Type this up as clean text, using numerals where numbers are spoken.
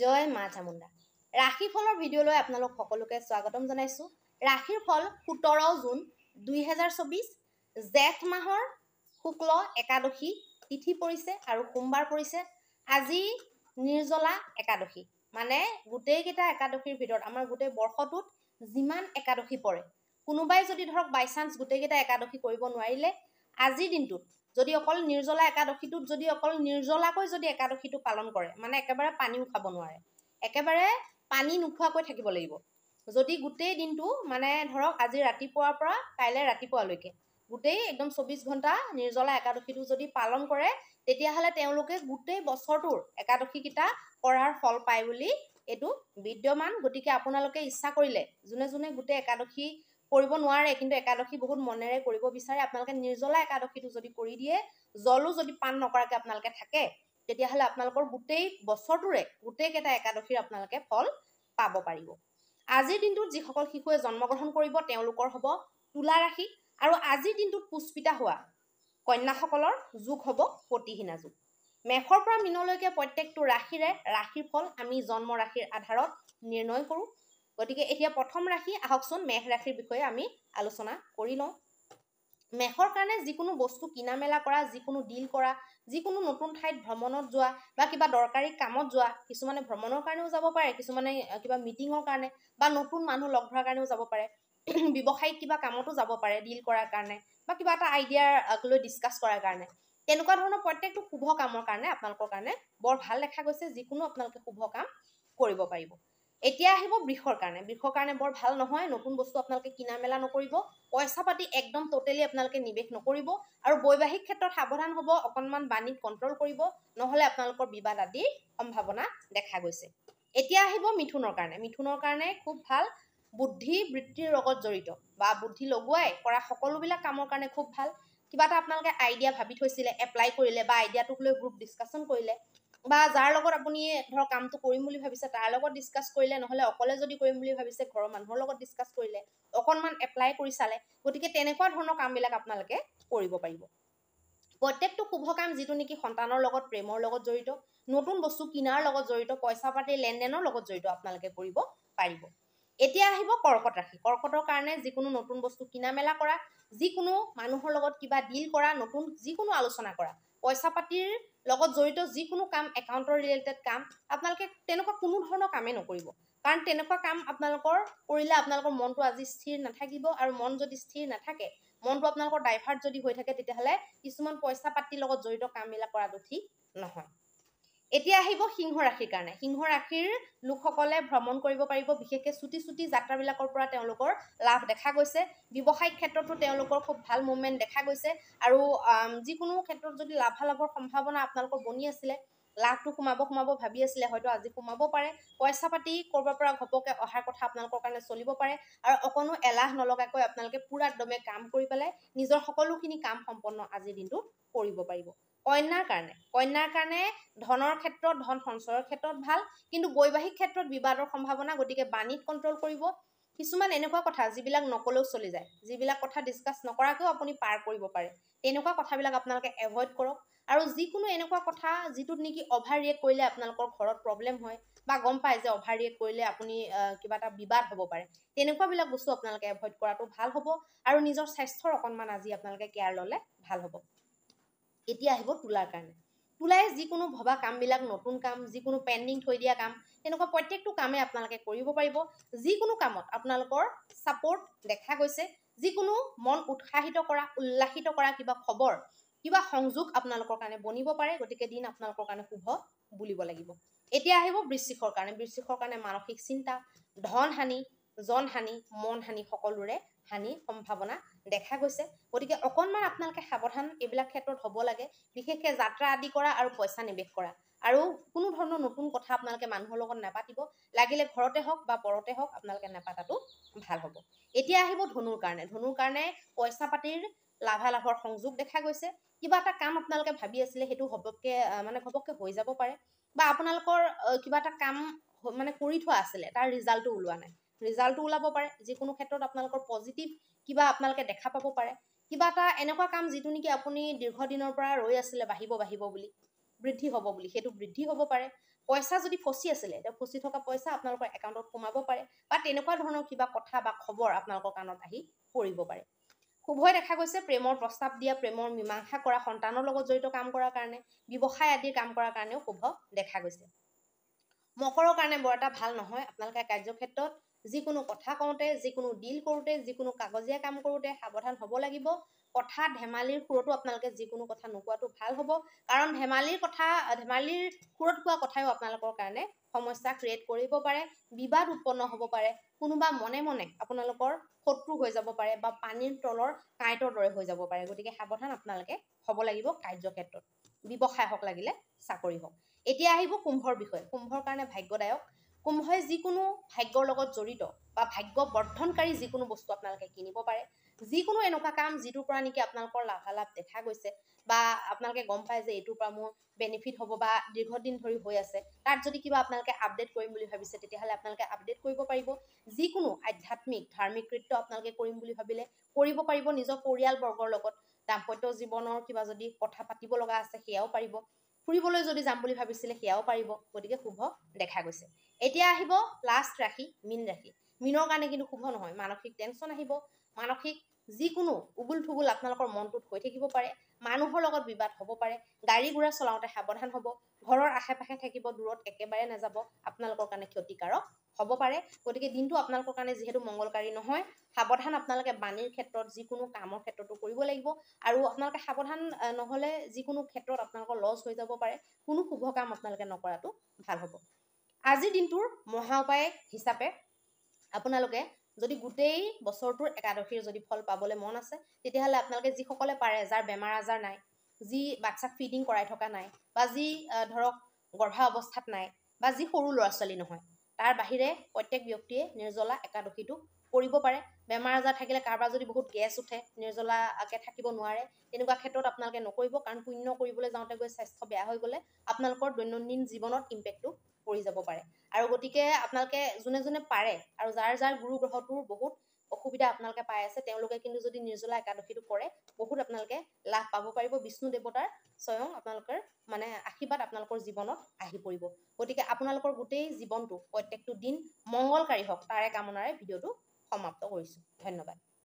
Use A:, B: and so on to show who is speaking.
A: জয় মা চামুণ্ডা। ৰাশিফলৰ ভিডিঅ'লৈ আপোনালোক সকলোকে স্বাগতম জনাইছোঁ। ৰাশিৰ ফল 17 জুন 2024 জেঠ মাহৰ শুক্ল একাদশী তিথি পৰিছে আৰু সোমবাৰ পৰিছে। আজি নিৰ্জলা একাদশী, মানে গোটেইকেইটা একাদশীৰ ভিতৰত আমাৰ গোটেই বৰ্ষটোত যিমান একাদশী পৰে, কোনোবাই যদি ধৰক বাই চান্স গোটেইকেইটা একাদশী কৰিব নোৱাৰিলে, আজিৰ দিনটোত যদি অকল নিৰ্জলা একাদশীটোত যদি অকল নিৰ্জলাকৈ যদি একাদশীটো পালন কৰে, মানে একেবাৰে পানীও খাব নোৱাৰে, একেবাৰে পানী নোখোৱাকৈ থাকিব লাগিব। যদি গোটেই দিনটো মানে ধৰক আজি ৰাতিপুৱাৰ পৰা কাইলৈ ৰাতিপুৱালৈকে গোটেই একদম 24 ঘণ্টা নিৰ্জলা একাদশীটো যদি পালন কৰে, তেতিয়াহ'লে তেওঁলোকে গোটেই বছৰটোৰ একাদশীকেইটা কৰাৰ ফল পায় বুলি এইটো বিদ্যমান। গতিকে আপোনালোকে ইচ্ছা কৰিলে, যোনে যোনে গোটেই একাদশী কৰিব নোৱাৰে কিন্তু একাদশী বহুত মনেৰে কৰিব বিচাৰে, আপোনালোকে নিৰ্জলা একাদশীটো যদি কৰি দিয়ে, জলো যদি পান নকৰাকৈ আপোনালোকে থাকে, তেতিয়াহ'লে আপোনালোকৰ গোটেই বছৰটোৰে গোটেইকেইটা একাদশীৰ আপোনালোকে ফল পাব পাৰিব। আজিৰ দিনটোত যিসকল শিশুৱে জন্মগ্ৰহণ কৰিব তেওঁলোকৰ হ'ব তুলা ৰাশি, আৰু আজিৰ দিনটোত পুষ্পিতা হোৱা কন্যাসকলৰ যুগ হ'ব পতিহীনা যুগ। মেষৰ পৰা মীনলৈকে প্ৰত্যেকটো ৰাশিৰে ৰাশিৰ ফল আমি জন্ম ৰাশিৰ আধাৰত নিৰ্ণয় কৰোঁ। গতিকে এতিয়া প্ৰথম ৰাশি আহকচোন, মেষ ৰাশিৰ বিষয়ে আমি আলোচনা কৰি লওঁ। মেষৰ কাৰণে যিকোনো বস্তু কিনা মেলা কৰা, যিকোনো ডিল কৰা, যিকোনো নতুন ঠাইত ভ্ৰমণত যোৱা বা কিবা দৰকাৰী কামত যোৱা, কিছুমানে ভ্ৰমণৰ কাৰণেও যাব পাৰে, কিছুমানে কিবা মিটিঙৰ কাৰণে বা নতুন মানুহ লগ ধৰাৰ কাৰণেও যাব পাৰে, ব্যৱসায়িক কিবা কামতো যাব পাৰে ডিল কৰাৰ কাৰণে বা কিবা এটা আইডিয়াক লৈ ডিছকাছ কৰাৰ কাৰণে। তেনেকুৱা ধৰণৰ প্ৰত্যেকটো শুভ কামৰ কাৰণে আপোনালোকৰ কাৰণে বৰ ভাল দেখা গৈছে, যিকোনো আপোনালোকে শুভ কাম কৰিব পাৰিব। এতিয়া আহিব বৃষৰ কাৰণে। বৃষৰ কাৰণে বৰ ভাল নহয়, নতুন বস্তু আপোনালোকে কিনা মেলা নকৰিব, পইচা পাতি একদম টোটেলি আপোনালোকে নিৱেশ নকৰিব, আৰু বৈবাহিক ক্ষেত্ৰত সাৱধান হ'ব, অকণমান বাণীক কণ্ট্ৰল কৰিব, নহ'লে আপোনালোকৰ বিবাদ আদিৰ সম্ভাৱনা দেখা গৈছে। এতিয়া আহিব মিথুনৰ কাৰণে। মিথুনৰ কাৰণে খুব ভাল, বুদ্ধি বৃত্তিৰ লগত জড়িত বা বুদ্ধি লগোৱাই কৰা সকলোবিলাক কামৰ কাৰণে খুব ভাল। কিবা এটা আপোনালোকে আইডিয়া ভাবি থৈছিলে, এপ্লাই কৰিলে বা আইডিয়াটোক লৈ গ্ৰুপ ডিছকাশ্যন কৰিলে, বা যাৰ লগত আপুনি ধৰক কামটো কৰিম বুলি ভাবিছে তাৰ লগত ডিছকাছ কৰিলে, নহ'লে অকলে যদি কৰিম বুলি ভাবিছে ঘৰৰ মানুহৰ লগত ডিছকাছ কৰিলে, অকণমান এপ্লাই কৰি চালে। গতিকে তেনেকুৱা ধৰণৰ কামবিলাক আপোনালোকে কৰিব পাৰিব। প্ৰত্যেকটো শুভ কাম যিটো নেকি সন্তানৰ লগত, প্ৰেমৰ লগত জড়িত, নতুন বস্তু কিনাৰ লগত জড়িত, পইচা পাতিৰ লেনদেনৰ লগত জড়িত আপোনালোকে কৰিব পাৰিব। এতিয়া আহিব কৰ্কট ৰাশি। কৰ্কটৰ কাৰণে যিকোনো নতুন বস্তু কিনা মেলা কৰা, যিকোনো মানুহৰ লগত কিবা ডিল কৰা, নতুন যিকোনো আলোচনা কৰা, পইচা পাতিৰ লগত জড়িত যিকোনো কাম, একাউণ্টৰ ৰিলেটেড কাম, আপোনালোকে তেনেকুৱা কোনো ধৰণৰ কামেই নকৰিব। কাৰণ তেনেকুৱা কাম আপোনালোকৰ কৰিলে আপোনালোকৰ মনটো আজি স্থিৰ নাথাকিব, আৰু মন যদি স্থিৰ নাথাকে, মনটো আপোনালোকৰ ডাইভাৰ্ট যদি হৈ থাকে, তেতিয়াহ'লে কিছুমান পইচা পাতিৰ লগত জড়িত কামবিলাক কৰাটো ঠিক নহয়। এতিয়া আহিব সিংহ ৰাশিৰ কাৰণে। সিংহ ৰাশিৰ লোকসকলে ভ্ৰমণ কৰিব পাৰিব, বিশেষকৈ চুটি চুটি যাত্ৰাবিলাকৰ পৰা তেওঁলোকৰ লাভ দেখা গৈছে। ব্যৱসায়িক ক্ষেত্ৰতো তেওঁলোকৰ খুব ভাল মুভমেণ্ট দেখা গৈছে, আৰু যিকোনো ক্ষেত্ৰত যদি লাভালাভৰ সম্ভাৱনা আপোনালোকৰ বনি আছিলে, লাভটো সোমাব ভাবি আছিলে, হয়তো আজি সোমাব পাৰে। পইচা পাতি ক'ৰবাৰ পৰা ঘপকে অহাৰ কথা আপোনালোকৰ কাৰণে চলিব পাৰে, আৰু অকণো এলাহ নলগাকৈ আপোনালোকে পুৰা দমে কাম কৰি পেলাই নিজৰ সকলোখিনি কাম সম্পন্ন আজিৰ দিনটো কৰিব পাৰিব। কন্যাৰ কাৰণে ধনৰ ক্ষেত্ৰত, ধন সঞ্চয়ৰ ক্ষেত্ৰত ভাল, কিন্তু বৈবাহিক ক্ষেত্ৰত বিবাদৰ সম্ভাৱনা, গতিকে বাণীত কণ্ট্ৰল কৰিব। কিছুমান এনেকুৱা কথা যিবিলাক নকলেও চলি যায়, যিবিলাক কথা ডিছকাছ নকৰাকৈও আপুনি পাৰ কৰিব পাৰে, তেনেকুৱা কথাবিলাক আপোনালোকে এভইড কৰক। আৰু যিকোনো এনেকুৱা কথা যিটোত নেকি অভাৰ ৰিয়েক্ট কৰিলে আপোনালোকৰ ঘৰত প্ৰব্লেম হয়, বা গম পায় যে অভাৰ ৰিয়েক্ট কৰিলে আপুনি কিবা এটা বিবাদ হ'ব পাৰে, তেনেকুৱাবিলাক বস্তু আপোনালোকে এভইড কৰাটো ভাল হ'ব। আৰু নিজৰ স্বাস্থ্যৰ অকণমান আজি আপোনালোকে কেয়াৰ ল'লে ভাল হ'ব। এতিয়া আহিব তুলাৰ কাৰণে। তুলাই যিকোনো ভবা কামবিলাক, নতুন কাম, যিকোনো পেণ্ডিং থৈ দিয়া কাম, তেনেকুৱা প্ৰত্যেকটো কামেই আপোনালোকে কৰিব পাৰিব। যিকোনো কামত আপোনালোকৰ ছাপোৰ্ট দেখা গৈছে, যিকোনো মন উৎসাহিত কৰা, উল্লাসিত কৰা কিবা খবৰ, কিবা সংযোগ আপোনালোকৰ কাৰণে বনিব পাৰে। গতিকে দিন আপোনালোকৰ কাৰণে শুভ বুলিব লাগিব। এতিয়া আহিব বৃশ্চিকৰ কাৰণে। বৃশ্চিকৰ কাৰণে মানসিক চিন্তা, ধন হানি, জন হানি, মন হানি, সকলোৰে হানিৰ সম্ভাৱনা দেখা গৈছে। গতিকে অকণমান আপোনালোকে সাৱধান এইবিলাক ক্ষেত্ৰত হ'ব লাগে, বিশেষকৈ যাত্ৰা আদি কৰা আৰু পইচা নিৱেশ কৰা, আৰু কোনো ধৰণৰ নতুন কথা আপোনালোকে মানুহৰ লগত নাপাতিব, লাগিলে ঘৰতে হওক বা পৰতে হওক আপোনালোকে নাপাতাটো ভাল হ'ব। এতিয়া আহিব ধনুৰ কাৰণে। ধনুৰ কাৰণে পইচা পাতিৰ লাভালাভৰ সংযোগ দেখা গৈছে। কিবা এটা কাম আপোনালোকে ভাবি আছিলে, সেইটো ঘপককৈ হৈ যাব পাৰে, বা আপোনালোকৰ কিবা এটা কাম মানে কৰি থোৱা আছিলে, তাৰ ৰিজাল্টটো ওলোৱা নাই, ৰিজাল্টটো ওলাব পাৰে। যিকোনো ক্ষেত্ৰত আপোনালোকৰ পজিটিভ কিবা আপোনালোকে দেখা পাব পাৰে। কিবা এটা এনেকুৱা কাম যিটো নেকি আপুনি দীৰ্ঘদিনৰ পৰা ৰৈ আছিলে বাঢ়িব বুলি, বৃদ্ধি হ'ব বুলি, সেইটো বৃদ্ধি হ'ব পাৰে। পইচা যদি ফচি আছিলে, এতিয়া ফচি থকা পইচা আপোনালোকৰ একাউণ্টত সোমাব পাৰে, বা তেনেকুৱা ধৰণৰ কিবা কথা বা খবৰ আপোনালোকৰ কাণত আহি পৰিব পাৰে। শুভই দেখা গৈছে প্ৰেমৰ প্ৰস্তাৱ দিয়া, প্ৰেমৰ মীমাংসা কৰা, সন্তানৰ লগত জড়িত কাম কৰাৰ কাৰণে, ব্যৱসায় আদিৰ কাম কৰাৰ কাৰণেও শুভ দেখা গৈছে। মকৰৰ কাৰণে বৰ এটা ভাল নহয়। আপোনালোকে কাৰ্যক্ষেত্ৰত যিকোনো কথা কওঁতে, যিকোনো ডিল কৰোঁতে, যিকোনো কাগজীয়া কাম কৰোঁতে সাৱধান হ'ব লাগিব। কথা ধেমালিৰ সুৰতো আপোনালোকে যিকোনো কথা নোকোৱাটো ভাল হ'ব, কাৰণ ধেমালিৰ সুৰত কোৱা কথাইও আপোনালোকৰ কাৰণে সমস্যা ক্ৰিয়েট কৰিব পাৰে, বিবাদ উৎপন্ন হ'ব পাৰে, কোনোবা মনে মনে আপোনালোকৰ শত্ৰু হৈ যাব পাৰে, বা পানীৰ তলৰ কাঁইটৰ দৰে হৈ যাব পাৰে। গতিকে সাৱধান আপোনালোকে হ'ব লাগিব কাৰ্যক্ষেত্ৰত, ব্যৱসায় হওক লাগিলে চাকৰি হওক। এতিয়া আহিব কুম্ভৰ বিষয়ে। কুম্ভৰ কাৰণে ভাগ্যদায়ক। কুম্ভই যিকোনো ভাগ্যৰ লগত জড়িত বা ভাগ্য বৰ্ধনকাৰী যিকোনো বস্তু আপোনালোকে কিনিব পাৰে। যিকোনো এনেকুৱা কাম যিটোৰ পৰা নেকি আপোনালোকৰ লাভালাভ দেখা গৈছে, বা আপোনালোকে গম পায় যে এইটোৰ পৰা মোৰ বেনিফিট হ'ব, বা দীৰ্ঘদিন ধৰি হৈ আছে, তাত যদি কিবা আপোনালোকে আপডেট কৰিম বুলি ভাবিছে, তেতিয়াহ'লে আপোনালোকে আপডেট কৰিব পাৰিব। যিকোনো আধ্যাত্মিক ধাৰ্মিক কৃত্য আপোনালোকে কৰিম বুলি ভাবিলে কৰিব পাৰিব। নিজৰ পৰিয়ালবৰ্গৰ লগত দাম্পত্য জীৱনৰ কিবা যদি কথা পাতিব লগা আছে সেয়াও পাৰিব। ফুৰিবলৈ যদি যাম বুলি ভাবিছিলে সেয়াও পাৰিব। গতিকে শুভ দেখা গৈছে। এতিয়া আহিব লাষ্ট ৰাশি, মীন ৰাশি। মীনৰ কাৰণে কিন্তু শুভ নহয়। মানসিক টেনচন আহিব, মানসিক যিকোনো উগুল থুগুল আপোনালোকৰ মনটোত হৈ থাকিব পাৰে, মানুহৰ লগত বিবাদ হ'ব পাৰে, গাড়ী ঘোঁৰা চলাওঁতে সাৱধান হ'ব, ঘৰৰ আশে পাশে থাকিব, দূৰত একেবাৰে নাযাব, আপোনালোকৰ কাৰণে ক্ষতিকাৰক হ'ব পাৰে। গতিকে দিনটো আপোনালোকৰ কাৰণে যিহেতু মংগলকাৰী নহয়, সাৱধান আপোনালোকে বাণীৰ ক্ষেত্ৰত যিকোনো কামৰ ক্ষেত্ৰতো কৰিব লাগিব। আৰু আপোনালোকে সাৱধান নহ'লে যিকোনো ক্ষেত্ৰত আপোনালোকৰ লছ হৈ যাব পাৰে। কোনো শুভ কাম আপোনালোকে নকৰাটো ভাল হ'ব। আজিৰ দিনটোৰ মহা উপায় হিচাপে আপোনালোকে যদি গোটেই বছৰটোৰ একাদশীৰ যদি ফল পাবলৈ মন আছে, তেতিয়াহ'লে আপোনালোকে যিসকলে পাৰে, যাৰ বেমাৰ আজাৰ নাই, যি বাচ্চাক ফিডিং কৰাই থকা নাই, বা যি ধৰক গৰ্ভা অৱস্থাত নাই, বা যি সৰু ল'ৰা ছোৱালী নহয়, তাৰ বাহিৰে প্ৰত্যেক ব্যক্তিয়ে নিৰ্জলা একাদশীটো কৰিব পাৰে। বেমাৰ আজাৰ থাকিলে, কাৰোবাৰ যদি বহুত গেছ উঠে, নিৰ্জলাকৈ থাকিব নোৱাৰে, তেনেকুৱা ক্ষেত্ৰত আপোনালোকে নকৰিব, কাৰণ পুণ্য কৰিবলৈ যাওঁতে গৈ স্বাস্থ্য বেয়া হৈ গ'লে আপোনালোকৰ দৈনন্দিন জীৱনত ইম্পেক্টটো পৰি যাব পাৰে। আৰু গতিকে আপোনালোকে যোনে যোনে পাৰে, আৰু যাৰ গুৰু গ্ৰহটোৰ বহুত অসুবিধা আপোনালোকে পাই আছে, তেওঁলোকে কিন্তু যদি নিৰ্জলা একাদশীটো কৰে, বহুত আপোনালোকে লাভ পাব পাৰিব। বিষ্ণু দেৱতাৰ স্বয়ং আপোনালোকৰ আশীৰ্বাদ আপোনালোকৰ জীৱনত আহি পৰিব। গতিকে আপোনালোকৰ গোটেই জীৱনটো প্ৰত্যেকটো দিন মংগলকাৰী হওক, তাৰে কামনাৰে ভিডিঅ'টো সমাপ্ত কৰিছোঁ। ধন্যবাদ।